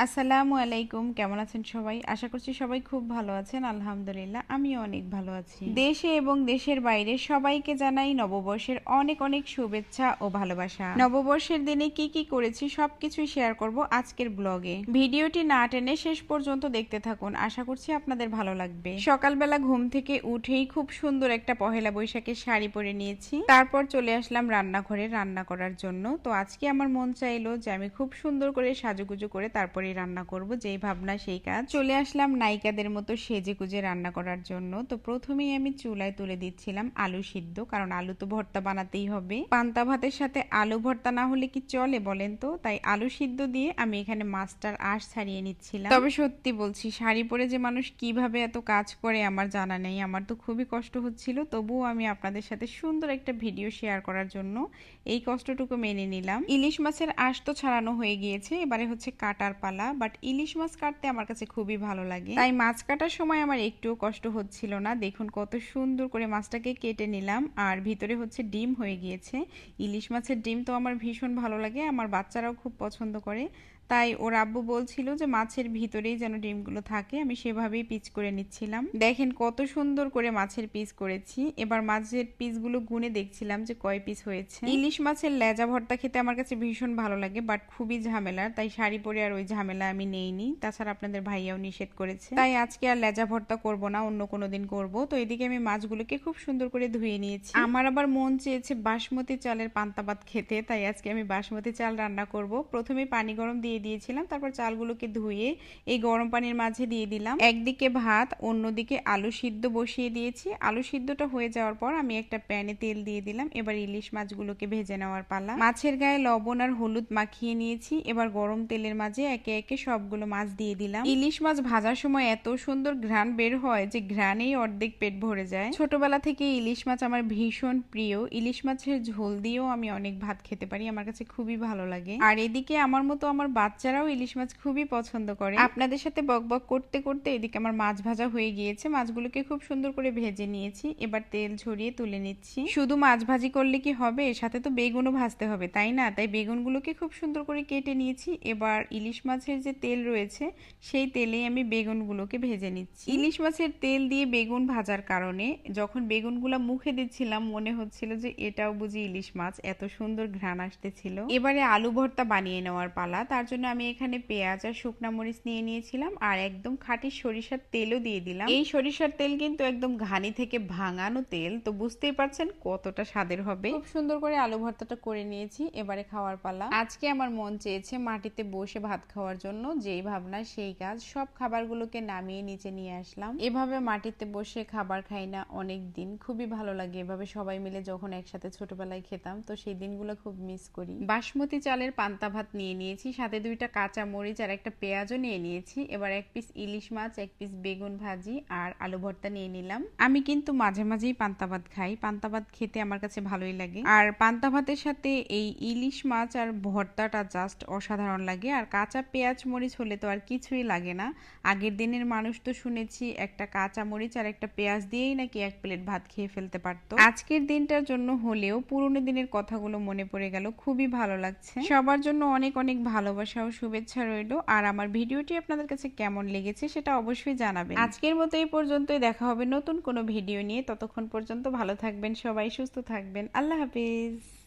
আসসালামু আলাইকুম, কেমন আছেন সবাই? আশা করছি সবাই খুব ভালো আছেন। আলহামদুলিল্লাহ আমিও অনেক ভালো আছি। দেশে এবং দেশের বাইরে সবাইকে জানাই নববর্ষের অনেক অনেক শুভেচ্ছা ও ভালোবাসা। নববর্ষের দিনে কি কি করেছি সবকিছুই শেয়ার করব আজকের ব্লগে। ভিডিওটি না টেনে শেষ পর্যন্ত দেখতে থাকুন, আশা করছি আপনাদের ভালো লাগবে। সকালবেলা ঘুম থেকে উঠেই খুব সুন্দর একটা পহেলা বৈশাখের শাড়ি পরে নিয়েছি, তারপর চলে আসলাম রান্নাঘরে রান্না করার জন্য। তো আজকে আমার মন চাইলো যে আমি খুব সুন্দর করে সাজুগুজু করে তারপরে রান্না করব, যেই ভাবনা সেই কাজ। চলে আসলাম নায়িকাদের মতো সেজে গুজে রান্না করার জন্য। তো প্রথমেই আমি চুলায় তুলে দিচ্ছিলাম আলু সিদ্ধ, কারণ আলু তো ভর্তা বানাতেই হবে। পান্তা ভাতের সাথে আলু ভর্তা না হলে কি চলে বলেন তো? তাই আলু সিদ্ধ দিয়ে আমি এখানে মাছটার আঁশ ছাড়িয়ে নিচ্ছিলাম। তবে সত্যি বলছি, শাড়ি পরে যে মানুষ কিভাবে এত কাজ করে আমার জানা নেই। আমার তো খুবই কষ্ট হচ্ছিল, তবুও আমি আপনাদের সাথে সুন্দর একটা ভিডিও শেয়ার করার জন্য এই কষ্টটুকু মেনে নিলাম। ইলিশ মাছের আঁশ তো ছাড়ানো হয়ে গিয়েছে, এবারে হচ্ছে কাটার পালা। বাট ইলিশ মাছ কাটতে আমার কাছে খুবই ভালো লাগে, তাই মাছ কাটার সময় আমার একটুও কষ্ট হচ্ছিল না। দেখুন কত সুন্দর করে মাছটাকে কেটে নিলাম, আর ভিতরে হচ্ছে ডিম হয়ে গিয়েছে। ইলিশ মাছের ডিম তো আমার ভীষণ ভালো লাগে, আমার বাচ্চারাও খুব পছন্দ করে। তাই ওর আব্বু বলছিল যে মাছের ভিতরেই যেন ডিমগুলো থাকে, আমি সেভাবেই পিস করে নিচ্ছিলাম। দেখেন কত সুন্দর করে মাছের পিস করেছি। এবার মাছের পিসগুলো গুনে দেখছিলাম যে কয় পিস হয়েছে। ইলিশ মাছের লেজা ভর্তা খেতে আমার কাছে ভীষণ ভালো লাগে, বাট খুবই ঝামেলার, তাই শাড়ি পরে আর ওই ঝামেলা আমি নেইনি। তাছাড়া আপনাদের ভাইয়াও নিষেধ করেছে, তাই আজকে আর লেজা ভর্তা করব না, অন্য কোনো দিন করব। তো এদিকে আমি মাছগুলোকে খুব সুন্দর করে ধুয়ে নিয়েছি। আমার আবার মন চেয়েছে বাসমতি চালের পান্তা ভাত খেতে, তাই আজকে আমি বাসমতি চাল রান্না করব। প্রথমে পানি গরম দিয়ে দিয়েছিলাম, তারপর চালগুলোকে ধুয়ে এই গরম পানির মাঝে দিয়ে দিলাম। একদিকে ভাত, অন্যদিকে আলু সিদ্ধ বসিয়ে দিয়েছি। আলু সিদ্ধটা হয়ে যাওয়ার পর আমি একটা প্যানে তেল দিয়ে দিলাম। এবার ইলিশ মাছগুলোকে ভেজে নেওয়ার পালা। মাছের গায়ে লবণ আর হলুদ মাখিয়ে নিয়েছি। এবার গরম তেলের মাঝে একে একে সবগুলো মাছ দিয়ে দিলাম। ইলিশ মাছ ভাজার সময় এত সুন্দর ঘ্রাণ বের হয় যে ঘ্রাণেই অর্ধেক পেট ভরে যায়। ছোটবেলা থেকে ইলিশ মাছ আমার ভীষণ প্রিয়। ইলিশ মাছের ঝোল দিয়েও আমি অনেক ভাত খেতে পারি, আমার কাছে খুবই ভালো লাগে। আর এদিকে আমার মতো আমার বাচ্চারাও ইলিশ মাছ খুবই পছন্দ করে। আপনাদের সাথে বকবক করতে করতে এদিকে আমার মাছ ভাজা হয়ে গিয়েছে। মাছগুলোকে খুব সুন্দর করে ভেজে নিয়েছি, এবার তেল ঝরিয়ে তুলে নিচ্ছি। শুধু মাছ ভাজি করলে কি হবে, সাথে তো বেগুনও ভাজতে হবে তাই না? তাই বেগুনগুলোকে খুব সুন্দর করে কেটে নিয়েছি। এবার ইলিশ মাছের যে তেল রয়েছে সেই তেলেই আমি বেগুনগুলোকে ভেজে নিচ্ছি। ইলিশ মাছের তেল দিয়ে বেগুন ভাজার কারণে যখন বেগুনগুলো মুখে দিচ্ছিলাম মনে হচ্ছিল যে এটাও বুঝি ইলিশ মাছ, এত সুন্দর ঘ্রাণ আসতেছিল। এবারে আলু ভর্তা বানিয়ে নেওয়ার পালা। তার জন্য আমি এখানে পেঁয়াজ আর শুকনা মরিচ নিয়ে নিয়েছিলাম, আর একদম খাঁটি সরিষার তেলও দিয়ে দিলাম। এই সরিষার তেল কিন্তু একদম ঘানি থেকে ভাঙানো তেল, তো বুঝতেই পারছেন কতটা স্বাদের হবে। খুব সুন্দর করে আলু ভর্তাটা করে নিয়েছি, এবারে খাওয়ার পালা। আজকে আমার মন চেয়েছে মাটিতে বসে ভাত খাওয়ার জন্য, যেই ভাবনা সেই কাজ। সব খাবারগুলোকে নামিয়ে নিচে নিয়ে আসলাম। এভাবে মাটিতে বসে খাবার খাই না অনেক দিন, খুবই ভালো লাগে। এভাবে সবাই মিলে যখন একসাথে ছোটবেলায় খেতাম, তো সেই দিনগুলো খুব মিস করি। বাসমতি চালের পান্তা ভাত নিয়ে নিয়েছি, সাথে দুইটা কাঁচা মরিচ আর একটা পেঁয়াজও নিয়ে নিয়েছি। এবার এক পিস ইলিশ মাছ, এক পিস বেগুন ভাজি আর আলু ভর্তা নিয়ে নিলাম। আমি কিন্তু মাঝে মাঝেই পান্তা ভাত খাই, পান্তা ভাত খেতে আমার কাছে ভালোই লাগে। আর পান্তা ভাতের সাথে এই ইলিশ মাছ আর ভর্তাটা জাস্ট অসাধারণ লাগে। আর কাঁচা পেঁয়াজ মরিচ হলে তো আর কিছুই লাগে না। আগের দিনের মানুষ তো শুনেছি একটা কাঁচা মরিচ আর একটা পেঁয়াজ দিয়েই নাকি এক প্লেট ভাত খেয়ে ফেলতে পারতো। আজকের দিনটার জন্য হলেও পুরোনো দিনের কথাগুলো মনে পড়ে গেল, খুবই ভালো লাগছে। সবার জন্য অনেক অনেক ভালোবাসা ও শুভেচ্ছা রইলো। আর আমার ভিডিওটি আপনাদের কাছে কেমন লেগেছে সেটা অবশ্যই জানাবেন। আজকের মতো এই পর্যন্তই, দেখা হবে নতুন কোনো ভিডিও নিয়ে। ততক্ষণ পর্যন্ত ভালো থাকবেন সবাই, সুস্থ থাকবেন। আল্লাহ হাফিজ।